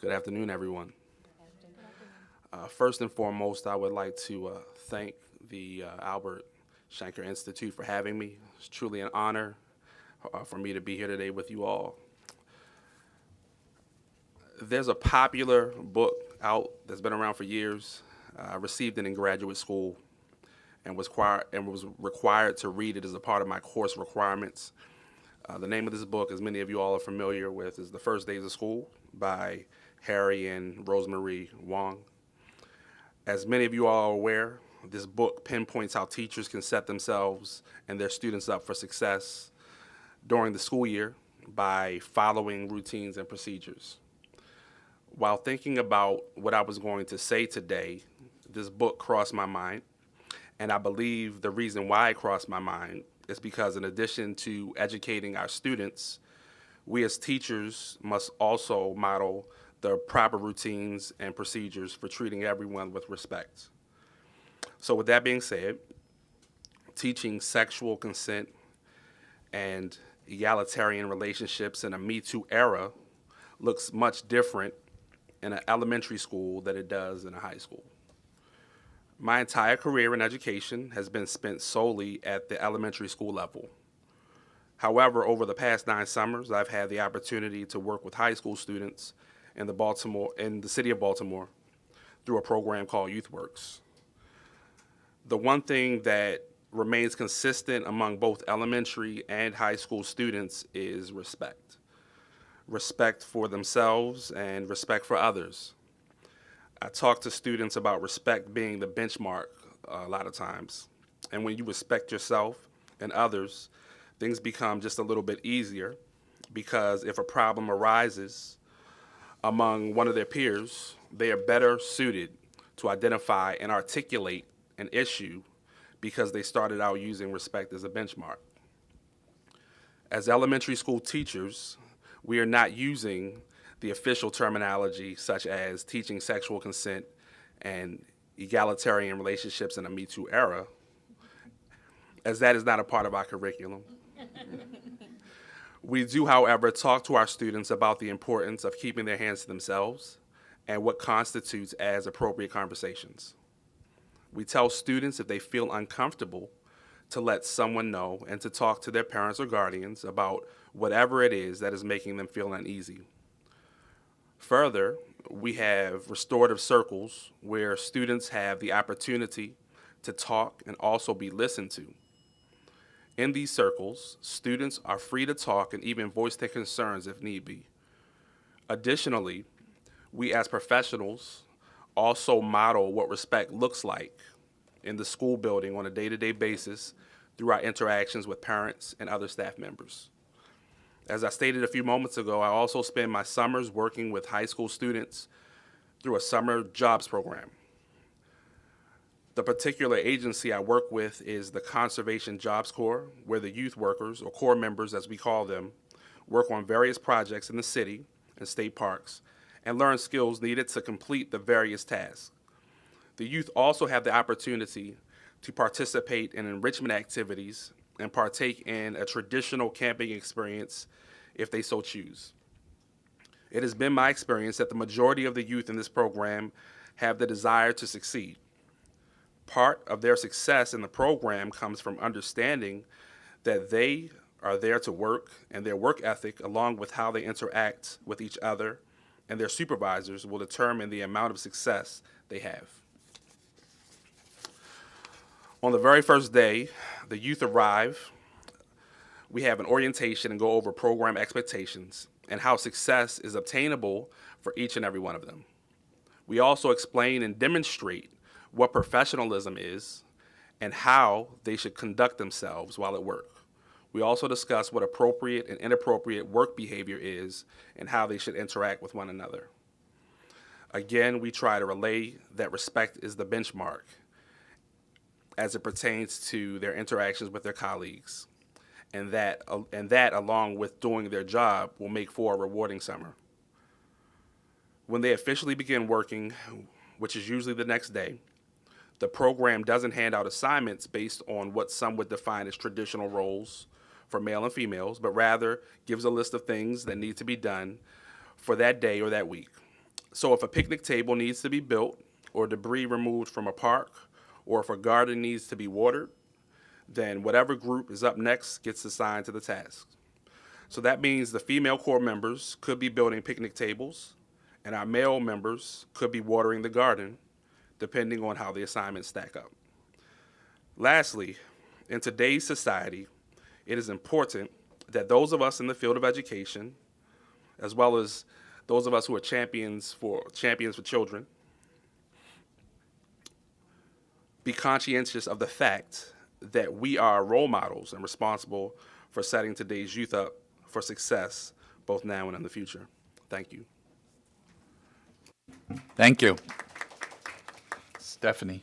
Good afternoon, everyone. First and foremost, I would like to thank the Albert Shanker Institute for having me. It's truly an honor for me to be here today with you all. There's a popular book out that's been around for years. I received it in graduate school and was required to read it as a part of my course requirements. The name of this book, as many of you all are familiar with, is The First Days of School by Harry and Rosemary Wong. As many of you all are aware, this book pinpoints how teachers can set themselves and their students up for success during the school year by following routines and procedures. While thinking about what I was going to say today, this book crossed my mind, and I believe the reason why it crossed my mind is because in addition to educating our students, we as teachers must also model the proper routines and procedures for treating everyone with respect. So with that being said, teaching sexual consent and egalitarian relationships in a Me Too era looks much different in an elementary school than it does in a high school. My entire career in education has been spent solely at the elementary school level. However, over the past 9 summers, I've had the opportunity to work with high school students in the city of Baltimore through a program called YouthWorks. The one thing that remains consistent among both elementary and high school students is respect. Respect for themselves and respect for others. I talk to students about respect being the benchmark a lot of times. And when you respect yourself and others, things become just a little bit easier because if a problem arises among one of their peers, they are better suited to identify and articulate an issue because they started out using respect as a benchmark. As elementary school teachers, we are not using the official terminology such as teaching sexual consent and egalitarian relationships in a Me Too era, as that is not a part of our curriculum. We do, however, talk to our students about the importance of keeping their hands to themselves and what constitutes as appropriate conversations. We tell students if they feel uncomfortable to let someone know and to talk to their parents or guardians about whatever it is that is making them feel uneasy. Further, we have restorative circles where students have the opportunity to talk and also be listened to. In these circles, students are free to talk and even voice their concerns if need be. Additionally, we as professionals also model what respect looks like in the school building on a day-to-day basis through our interactions with parents and other staff members. As I stated a few moments ago, I also spend my summers working with high school students through a summer jobs program. The particular agency I work with is the Conservation Jobs Corps, where the youth workers, or Corps members as we call them, work on various projects in the city and state parks and learn skills needed to complete the various tasks. The youth also have the opportunity to participate in enrichment activities and partake in a traditional camping experience if they so choose. It has been my experience that the majority of the youth in this program have the desire to succeed. Part of their success in the program comes from understanding that they are there to work and their work ethic, along with how they interact with each other and their supervisors, will determine the amount of success they have. On the very first day, the youth arrive. We have an orientation and go over program expectations and how success is obtainable for each and every one of them. We also explain and demonstrate what professionalism is and how they should conduct themselves while at work. We also discuss what appropriate and inappropriate work behavior is and how they should interact with one another. Again, we try to relay that respect is the benchmark as it pertains to their interactions with their colleagues, and that along with doing their job will make for a rewarding summer. When they officially begin working, which is usually the next day, the program doesn't hand out assignments based on what some would define as traditional roles for male and females, but rather gives a list of things that need to be done for that day or that week. So if a picnic table needs to be built, or debris removed from a park, or if a garden needs to be watered, then whatever group is up next gets assigned to the task. So that means the female core members could be building picnic tables, and our male members could be watering the garden, depending on how the assignments stack up. Lastly, in today's society, it is important that those of us in the field of education, as well as those of us who are champions for children, be conscientious of the fact that we are role models and responsible for setting today's youth up for success, both now and in the future. Thank you. Thank you. Stephanie.